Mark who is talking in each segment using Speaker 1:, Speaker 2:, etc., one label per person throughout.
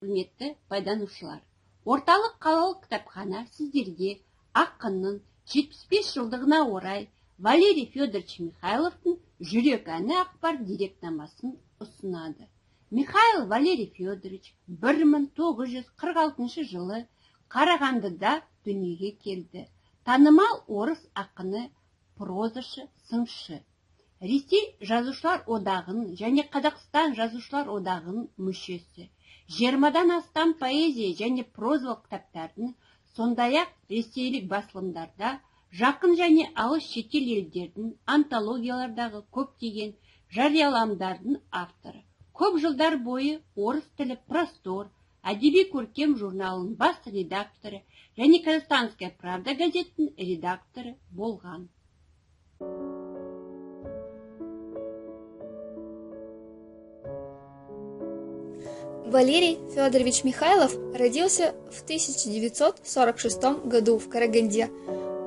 Speaker 1: Құрметті пайдаланушылар, орталық қалалық кітапхана сіздерге ақынның 75 жылдығына орай Валерий Федорович Михайловтың «Жүрек әні» ақпар деректемасын ұсынады. Михаил Валерий Федорович 1946 жылы Қарағандыда дүниеге келді. Танымал орыс ақыны, прозашы, сыншы. Ресей жазушылар одағының және Қазақстан жазушылар одағының мүшесі. 20-дан астам поэзия және прозалық кітаптардың, сондай-ақ ресейлік басылымдарда, жақын және алыс шетел елдердің антологиялардағы көптеген жарияламдардың авторы. Көп жылдар бойы орыс тілі «Простор» әдеби көркем журналының бас редакторы және «Казахстанская правда» газетінің редакторы болған.
Speaker 2: Валерий Федорович Михайлов родился в 1946 году в Караганде.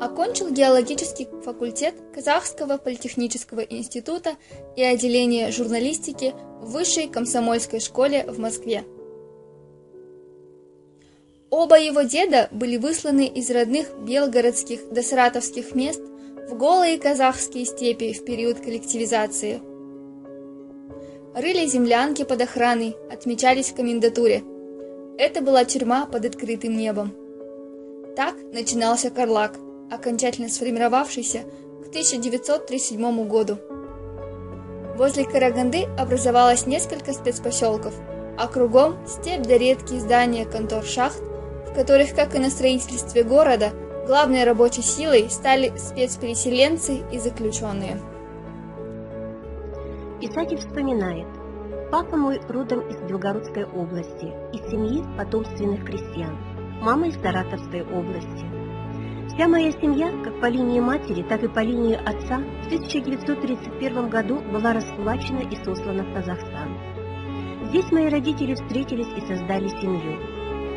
Speaker 2: Окончил геологический факультет Казахского политехнического института и отделение журналистики в Высшей комсомольской школе в Москве. Оба его деда были высланы из родных белгородских до саратовских мест в голые казахские степи в период коллективизации. Рыли землянки под охраной, отмечались в комендатуре. Это была тюрьма под открытым небом. Так начинался Карлаг, окончательно сформировавшийся к 1937 году. Возле Караганды образовалось несколько спецпоселков, а кругом степь да редкие здания контор-шахт, в которых, как и на строительстве города, главной рабочей силой стали спецпереселенцы и заключенные.
Speaker 3: Писатель вспоминает: «Папа мой родом из Белгородской области, из семьи потомственных крестьян, мама из Саратовской области. Вся моя семья, как по линии матери, так и по линии отца, в 1931 году была раскулачена и сослана в Казахстан. Здесь мои родители встретились и создали семью.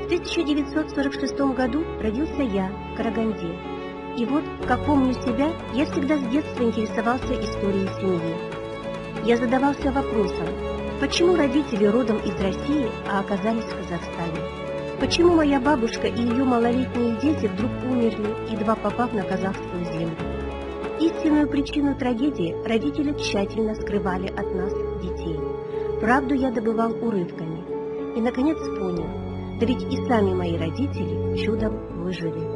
Speaker 3: В 1946 году родился я в Караганде. И вот, как помню себя, я всегда с детства интересовался историей семьи. Я задавался вопросом, почему родители родом из России, а оказались в Казахстане? Почему моя бабушка и ее малолетние дети вдруг умерли, едва попав на казахскую землю? Истинную причину трагедии родители тщательно скрывали от нас, детей. Правду я добывал урывками. И, наконец, понял, да ведь и сами мои родители чудом выжили».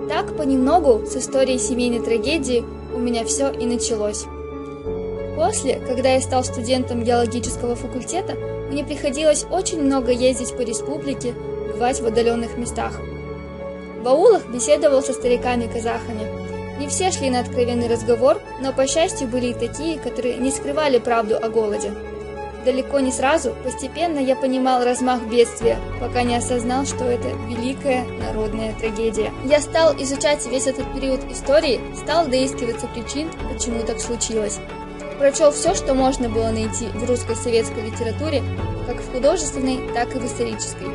Speaker 2: Так понемногу с историей семейной трагедии у меня все и началось. После, когда я стал студентом геологического факультета, мне приходилось очень много ездить по республике, бывать в отдаленных местах. В аулах беседовал со стариками-казахами. Не все шли на откровенный разговор, но, по счастью, были и такие, которые не скрывали правду о голоде. Далеко не сразу, постепенно я понимал размах бедствия, пока не осознал, что это великая народная трагедия. Я стал изучать весь этот период истории, стал доискиваться причин, почему так случилось. Прочел все, что можно было найти в русской советской литературе, как в художественной, так и в исторической.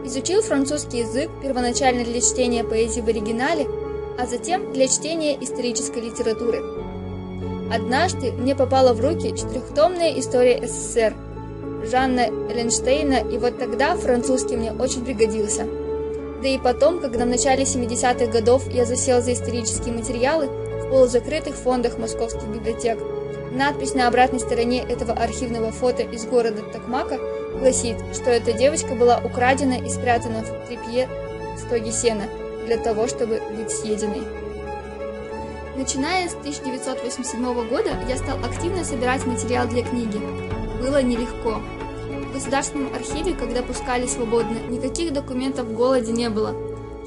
Speaker 2: Изучил французский язык первоначально для чтения поэзии в оригинале, а затем для чтения исторической литературы. Однажды мне попала в руки 4-томная история СССР Жанна Эленштейна, и вот тогда французский мне очень пригодился. Да и потом, когда в начале 70-х годов я засел за исторические материалы в полузакрытых фондах московских библиотек, надпись на обратной стороне этого архивного фото из города Токмака гласит, что эта девочка была украдена и спрятана в тряпье стоги сена для того, чтобы быть съеденной. Начиная с 1987 года я стал активно собирать материал для книги. Было нелегко. В Государственном архиве, когда пускали свободно, никаких документов в голоде не было.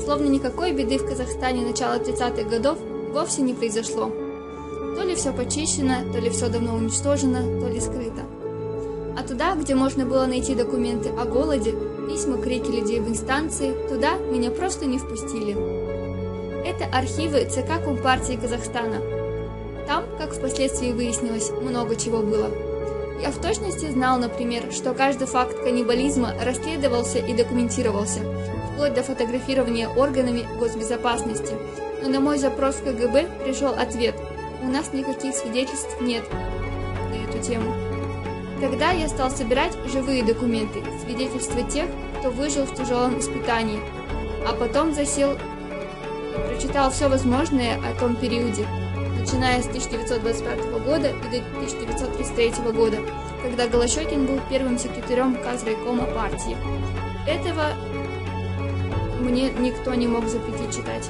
Speaker 2: Словно никакой беды в Казахстане начала 30-х годов вовсе не произошло. То ли все почищено, то ли все давно уничтожено, то ли скрыто. А туда, где можно было найти документы о голоде, письма, крики людей в инстанции, туда меня просто не впустили. Это архивы ЦК Компартии Казахстана. Там, как впоследствии выяснилось, много чего было. Я в точности знал, например, что каждый факт каннибализма расследовался и документировался, вплоть до фотографирования органами госбезопасности. Но на мой запрос в КГБ пришел ответ: у нас никаких свидетельств нет на эту тему. Тогда я стал собирать живые документы, свидетельства тех, кто выжил в тяжелом испытании, а потом засел и прочитал все возможное о том периоде, начиная с 1925 года и до 1933 года, когда Голощёкин был первым секретарем Казрайкома партии. Этого мне никто не мог запретить читать.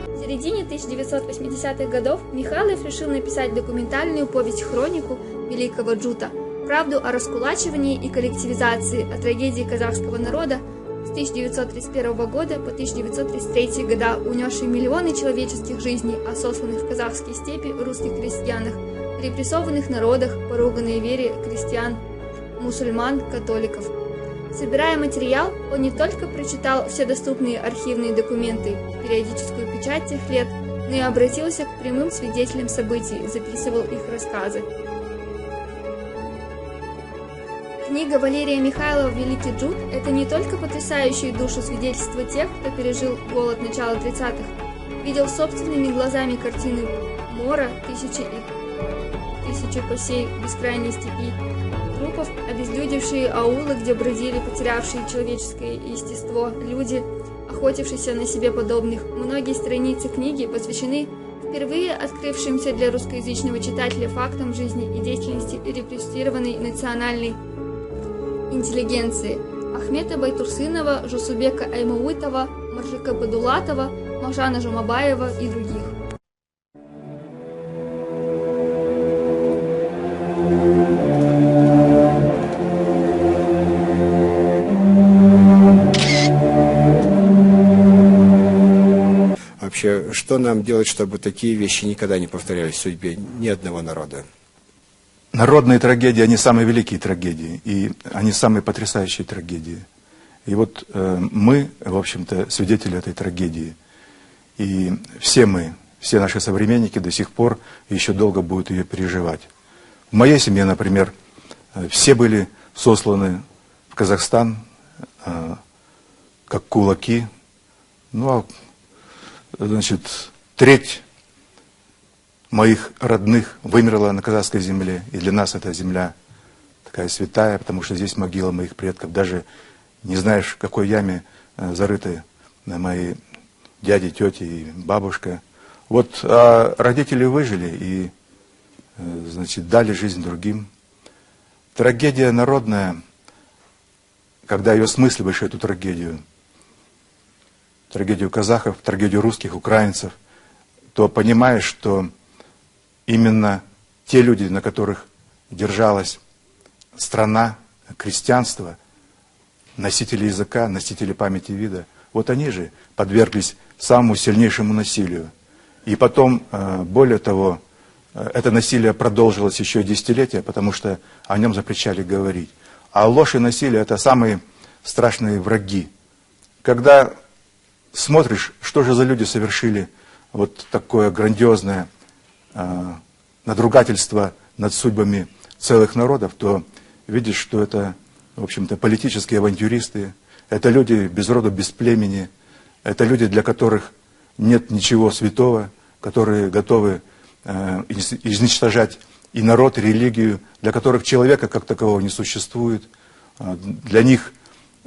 Speaker 2: В середине 1980-х годов Михайлов решил написать документальную повесть-хронику Великого Джута, правду о раскулачивании и коллективизации, о трагедии казахского народа с 1931 года по 1933 года, унесшей миллионы человеческих жизней, о сосланных в казахские степи русских крестьянах, репрессованных народах, поруганной вере крестьян, мусульман, католиков. Собирая материал, он не только прочитал все доступные архивные документы, периодическую печать тех лет, но и обратился к прямым свидетелям событий, записывал их рассказы. Книга Валерия Михайлова «Великий Джут» — это не только потрясающие душу свидетельства тех, кто пережил голод начала 30-х, видел собственными глазами картины мора, тысячи по сей бескрайней степи, трупов, обезлюдевшие аулы, где бродили потерявшие человеческое естество люди, охотившиеся на себе подобных. Многие страницы книги посвящены впервые открывшимся для русскоязычного читателя фактам жизни и деятельности репрессированной национальной интеллигенции Ахмета Байтурсынова, Жусубека Аймауитова, Маржика Бадулатова, Махжана Жумабаева и других.
Speaker 4: Вообще, что нам делать, чтобы такие вещи никогда не повторялись в судьбе ни одного народа?
Speaker 5: Народные трагедии, они самые великие трагедии, и они самые потрясающие трагедии. И вот мы, в общем-то, свидетели этой трагедии. И все мы, все наши современники до сих пор еще долго будут ее переживать. В моей семье, например, все были сосланы в Казахстан как кулаки. Ну, а, значит, треть моих родных вымерла на казахской земле. И для нас эта земля такая святая, потому что здесь могила моих предков. Даже не знаешь, в какой яме зарыты мои дяди, тети и бабушка. Вот а родители выжили и, значит, дали жизнь другим. Трагедия народная, когда ее осмысливаешь, эту трагедию казахов, трагедию русских, украинцев, то понимаешь, что именно те люди, на которых держалась страна, крестьянство, носители языка, носители памяти вида, вот они же подверглись самому сильнейшему насилию. И потом, более того, это насилие продолжилось еще десятилетия, потому что о нем запрещали говорить. А ложь и насилие — это самые страшные враги. Когда смотришь, что же за люди совершили вот такое грандиозное надругательство над судьбами целых народов, то видишь, что это, в общем-то, политические авантюристы, это люди без рода, без племени, это люди, для которых нет ничего святого, которые готовы изничтожать и народ, и религию, для которых человека как такового не существует. Для них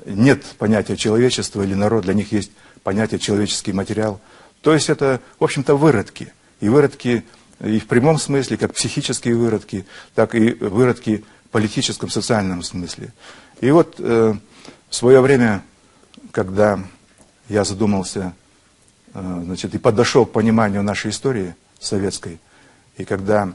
Speaker 5: нет понятия человечества или народ, для них есть понятие человеческий материал. То есть это, в общем-то, выродки. И выродки и в прямом смысле, как психические выродки, так и выродки в политическом, социальном смысле. И вот в свое время, когда я задумался, значит, и подошел к пониманию нашей истории советской, и когда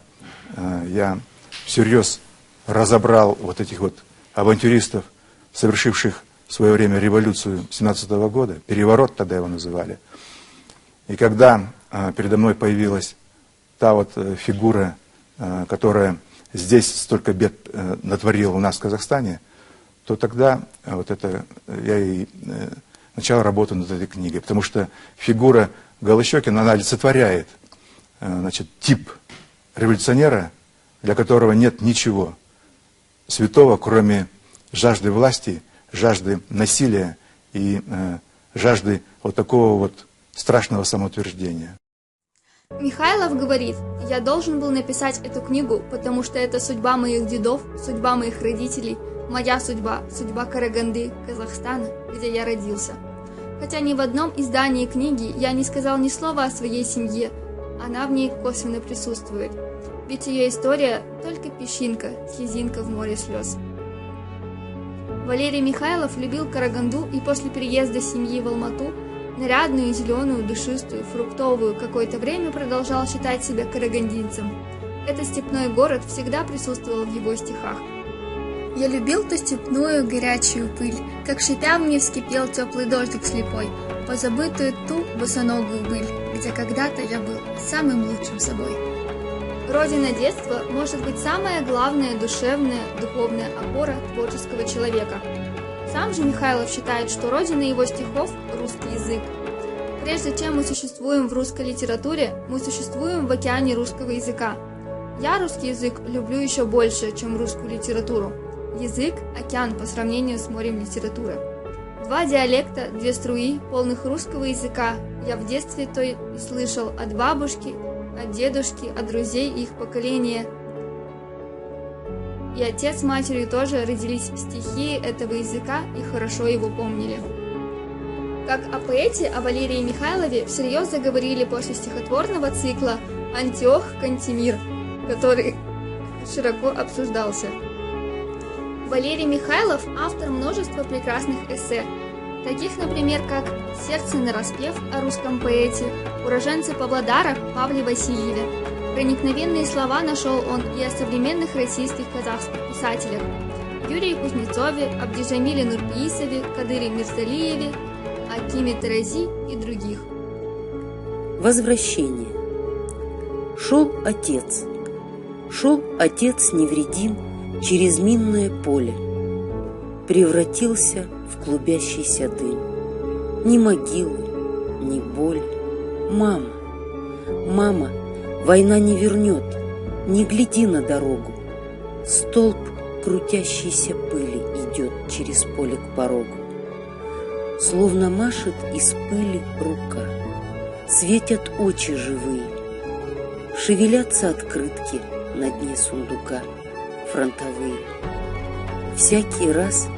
Speaker 5: я всерьез разобрал вот этих вот авантюристов, совершивших в свое время революцию 17-го года, переворот тогда его называли, и когда передо мной появилась та вот фигура, которая здесь столько бед натворила у нас в Казахстане, то тогда вот это я и начал работу над этой книгой, потому что фигура Голощёкина, она олицетворяет, значит, тип революционера, для которого нет ничего святого, кроме жажды власти, жажды насилия и жажды вот такого вот страшного самоутверждения.
Speaker 2: Михайлов говорит: «Я должен был написать эту книгу, потому что это судьба моих дедов, судьба моих родителей, моя судьба, судьба Караганды, Казахстана, где я родился». Хотя ни в одном издании книги я не сказал ни слова о своей семье, она в ней косвенно присутствует. Ведь ее история – только песчинка, слезинка в море слез. Валерий Михайлов любил Караганду и после переезда семьи в Алмату, нарядную, зеленую, душистую, фруктовую, какое-то время продолжал считать себя карагандинцем. Этот степной город всегда присутствовал в его стихах. «Я любил ту степную горячую пыль, как шипя мне вскипел теплый дождик слепой, позабытую ту босоногую быль, где когда-то я был самым лучшим собой». Родина детства может быть самая главная душевная, духовная опора творческого человека. Сам же Михайлов считает, что родина его стихов – русский язык. Прежде чем мы существуем в русской литературе, мы существуем в океане русского языка. Я русский язык люблю еще больше, чем русскую литературу. Язык – океан по сравнению с морем литературы. Два диалекта, две струи, полных русского языка я в детстве то и слышал от бабушки, от дедушки, от друзей и их поколения. И отец с матерью тоже родились в стихии этого языка и хорошо его помнили. Как о поэте, о Валерии Михайлове всерьез заговорили после стихотворного цикла «Антиох Кантемир», который широко обсуждался. Валерий Михайлов – автор множества прекрасных эссе, таких, например, как «Сердце нараспев» о русском поэте, уроженце Павлодара Павле Васильеве. Проникновенные слова нашел он и о современных российских казахских писателях Юрии Кузнецове, Абдижамиле Нурпиисове, Кадыре Мирзалиеве, Акиме Тарази и других.
Speaker 6: Возвращение. Шел отец невредим через минное поле, превратился в клубящийся дым. Ни могилы, ни боль. Мама, война не вернет, не гляди на дорогу. Столб крутящейся пыли идет через поле к порогу. Словно машет из пыли рука, светят очи живые, шевелятся открытки на дне сундука фронтовые. Всякий раз,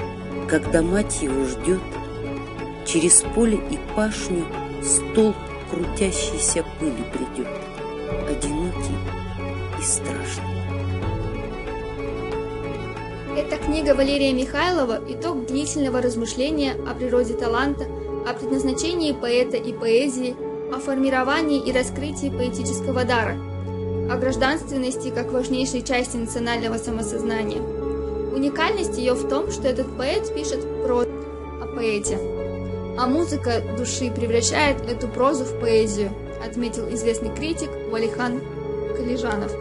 Speaker 6: когда мать его ждет, через поле и пашню столб крутящейся пыли придет, одинокий и страшный.
Speaker 2: Эта книга Валерия Михайлова – итог длительного размышления о природе таланта, о предназначении поэта и поэзии, о формировании и раскрытии поэтического дара, о гражданственности как важнейшей части национального самосознания. Уникальность ее в том, что этот поэт пишет прозу о поэте, а музыка души превращает эту прозу в поэзию, отметил известный критик Валихан Калижанов.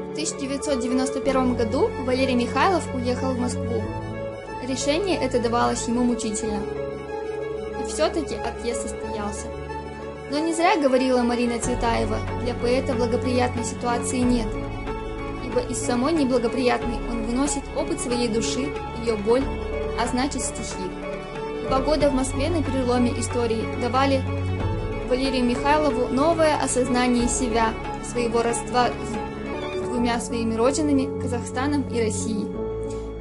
Speaker 2: В 1991 году Валерий Михайлов уехал в Москву. Решение это давалось ему мучительно. И все-таки отъезд состоялся. Но не зря говорила Марина Цветаева, для поэта благоприятной ситуации нет, ибо из самой неблагоприятной он выносит опыт своей души, ее боль, а значит стихи. 2 года в Москве на переломе истории давали Валерию Михайлову новое осознание себя, своего родства с двумя своими родинами, Казахстаном и Россией.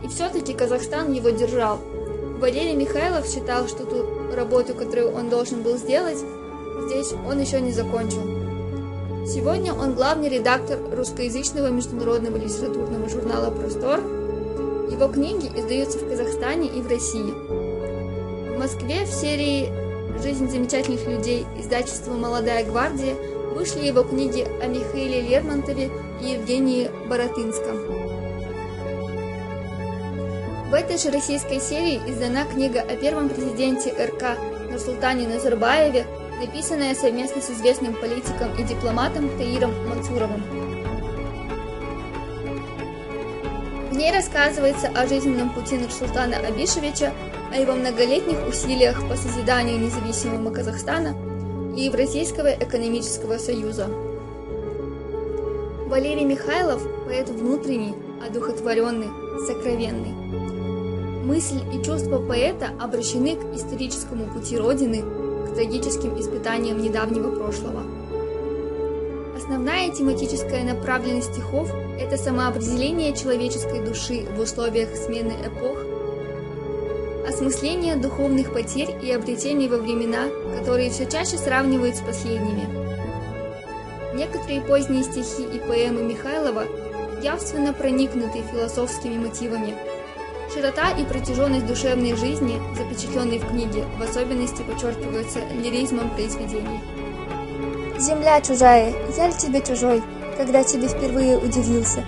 Speaker 2: И все-таки Казахстан его держал. Валерий Михайлов считал, что ту работу, которую он должен был сделать, здесь он еще не закончил. Сегодня он главный редактор русскоязычного международного литературного журнала «Простор». Его книги издаются в Казахстане и в России. В Москве в серии «Жизнь замечательных людей» издательства «Молодая гвардия» вышли его книги о Михаиле Лермонтове и Евгении Баратынском. В этой же российской серии издана книга о первом президенте РК Нурсултане Назарбаеве, написанная совместно с известным политиком и дипломатом Таиром Мансуровым. В ней рассказывается о жизненном пути Нурсултана Абишевича, о его многолетних усилиях по созиданию независимого Казахстана и Евразийского экономического союза. Валерий Михайлов – поэт внутренний, одухотворенный, сокровенный. Мысль и чувства поэта обращены к историческому пути Родины, к трагическим испытаниям недавнего прошлого. Основная тематическая направленность стихов – это самоопределение человеческой души в условиях смены эпох, осмысление духовных потерь и обретений во времена, которые все чаще сравнивают с последними. Некоторые поздние стихи и поэмы Михайлова явственно проникнуты философскими мотивами. Широта и протяженность душевной жизни, запечатленной в книге, в особенности подчеркиваются лиризмом произведений.
Speaker 7: Земля чужая, я ль тебе чужой, когда тебе впервые удивился?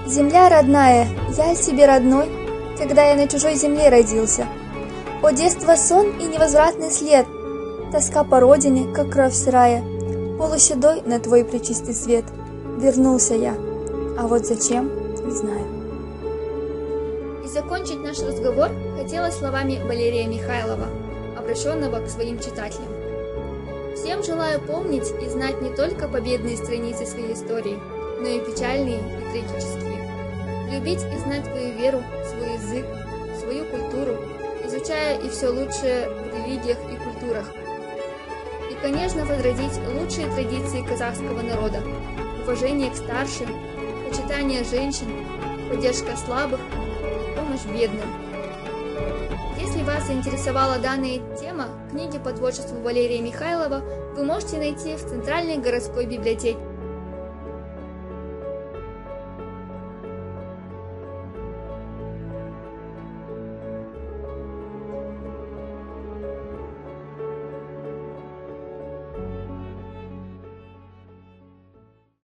Speaker 7: Земля родная, я ль тебе родной, когда я на чужой земле родился? О, детство сон и невозвратный след, тоска по родине, как кровь сырая, полуседой на твой пречистый свет. Вернулся я, а вот зачем, не знаю.
Speaker 2: И закончить наш разговор хотелось словами Валерия Михайлова, обращенного к своим читателям. Всем желаю помнить и знать не только победные страницы своей истории, но и печальные и трагические. Любить и знать свою веру, свой язык, свою культуру, изучая и все лучшее в религиях и культурах. И, конечно, возродить лучшие традиции казахского народа, уважение к старшим, почитание женщин, поддержка слабых и помощь бедным. Если вас заинтересовала данная тема, книги по творчеству Валерия Михайлова вы можете найти в Центральной городской библиотеке.